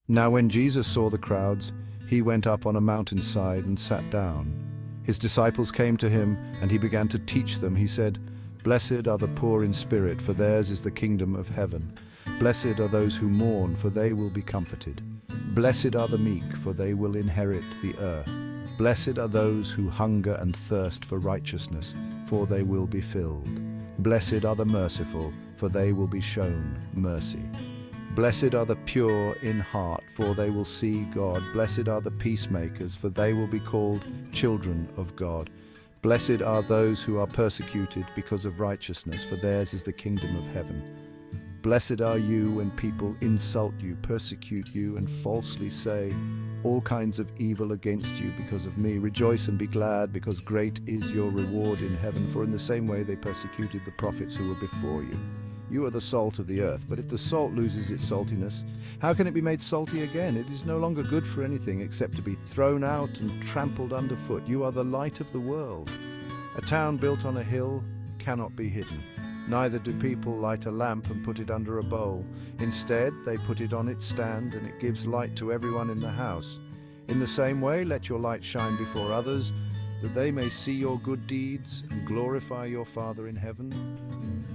Now when Jesus saw the crowds, he went up on a mountainside and sat down. His disciples came to him, and he began to teach them. He said, "Blessed are the poor in spirit, for theirs is the kingdom of heaven. Blessed are those who mourn, for they will be comforted. Blessed are the meek, for they will inherit the earth. Blessed are those who hunger and thirst for righteousness, for they will be filled. Blessed are the merciful, for they will be shown mercy. Blessed are the pure in heart, for they will see God. Blessed are the peacemakers, for they will be called children of God. Blessed are those who are persecuted because of righteousness, for theirs is the kingdom of heaven. Blessed are you when people insult you, persecute you, and falsely say all kinds of evil against you because of me. Rejoice and be glad, because great is your reward in heaven, for in the same way they persecuted the prophets who were before you. You are the salt of the earth, but if the salt loses its saltiness, how can it be made salty again? It is no longer good for anything except to be thrown out and trampled underfoot. You are the light of the world. A town built on a hill cannot be hidden. Neither do people light a lamp and put it under a bowl. Instead, they put it on its stand, and it gives light to everyone in the house. In the same way, let your light shine before others, that they may see your good deeds and glorify your Father in heaven.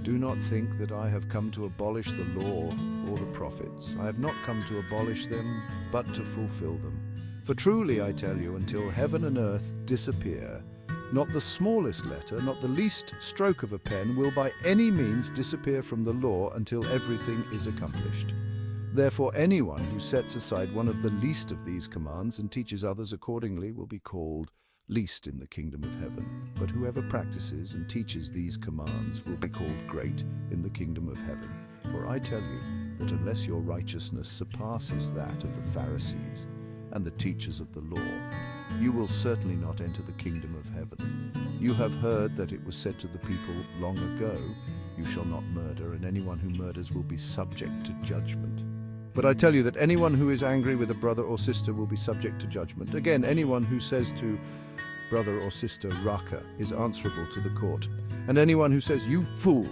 Do not think that I have come to abolish the law or the prophets. I have not come to abolish them, but to fulfill them. For truly I tell you, until heaven and earth disappear, not the smallest letter, not the least stroke of a pen will by any means disappear from the law until everything is accomplished. Therefore anyone who sets aside one of the least of these commands and teaches others accordingly will be called least in the kingdom of heaven. But whoever practices and teaches these commands will be called great in the kingdom of heaven. For I tell you that unless your righteousness surpasses that of the Pharisees and the teachers of the law, you will certainly not enter the kingdom of heaven. You have heard that it was said to the people long ago, you shall not murder, and anyone who murders will be subject to judgment. But I tell you that anyone who is angry with a brother or sister will be subject to judgment. Again, anyone who says to brother or sister, Raka, is answerable to the court. And anyone who says, you fool,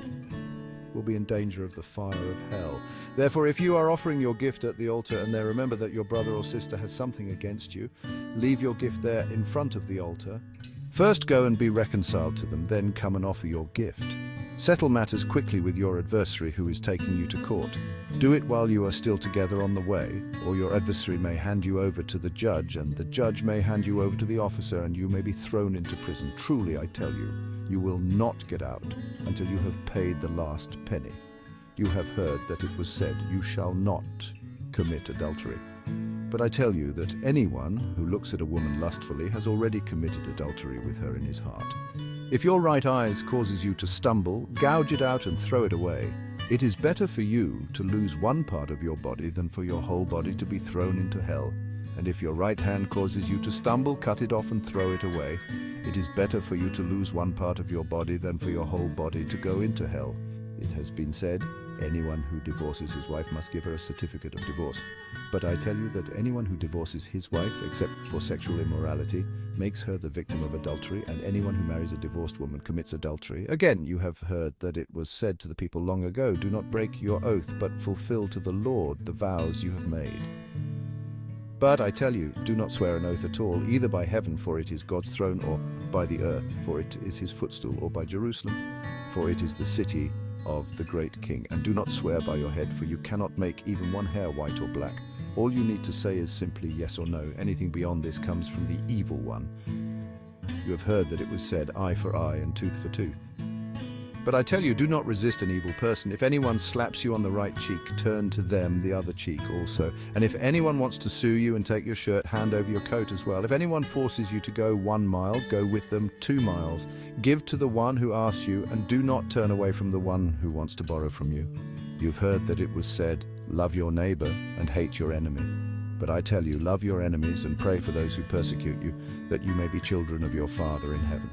will be in danger of the fire of hell. Therefore, if you are offering your gift at the altar and there remember that your brother or sister has something against you, leave your gift there in front of the altar. First go and be reconciled to them, then come and offer your gift. Settle matters quickly with your adversary who is taking you to court. Do it while you are still together on the way, or your adversary may hand you over to the judge, and the judge may hand you over to the officer, and you may be thrown into prison. Truly, I tell you, you will not get out until you have paid the last penny. You have heard that it was said, you shall not commit adultery. But I tell you that anyone who looks at a woman lustfully has already committed adultery with her in his heart. If your right eye causes you to stumble, gouge it out and throw it away. It is better for you to lose one part of your body than for your whole body to be thrown into hell. And if your right hand causes you to stumble, cut it off and throw it away. It is better for you to lose one part of your body than for your whole body to go into hell. It has been said, anyone who divorces his wife must give her a certificate of divorce. But I tell you that anyone who divorces his wife, except for sexual immorality, makes her the victim of adultery, and anyone who marries a divorced woman commits adultery. Again, you have heard that it was said to the people long ago, do not break your oath, but fulfill to the Lord the vows you have made. But I tell you, do not swear an oath at all, either by heaven, for it is God's throne, or by the earth, for it is his footstool, or by Jerusalem, for it is the city of the great king. And do not swear by your head, for you cannot make even one hair white or black. All you need to say is simply yes or no. Anything beyond this comes from the evil one. You have heard that it was said, eye for eye and tooth for tooth. But I tell you, do not resist an evil person. If anyone slaps you on the right cheek, turn to them the other cheek also. And if anyone wants to sue you and take your shirt, hand over your coat as well. If anyone forces you to go 1 mile, go with them 2 miles. Give to the one who asks you, and do not turn away from the one who wants to borrow from you. You've heard that it was said, love your neighbor and hate your enemy. But I tell you, love your enemies and pray for those who persecute you, that you may be children of your Father in heaven.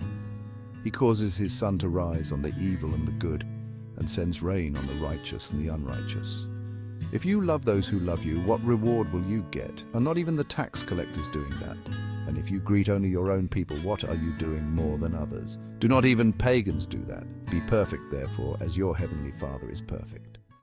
He causes his sun to rise on the evil and the good, and sends rain on the righteous and the unrighteous. If you love those who love you, what reward will you get? Are not even the tax collectors doing that? And if you greet only your own people, what are you doing more than others? Do not even pagans do that? Be perfect, therefore, as your heavenly Father is perfect.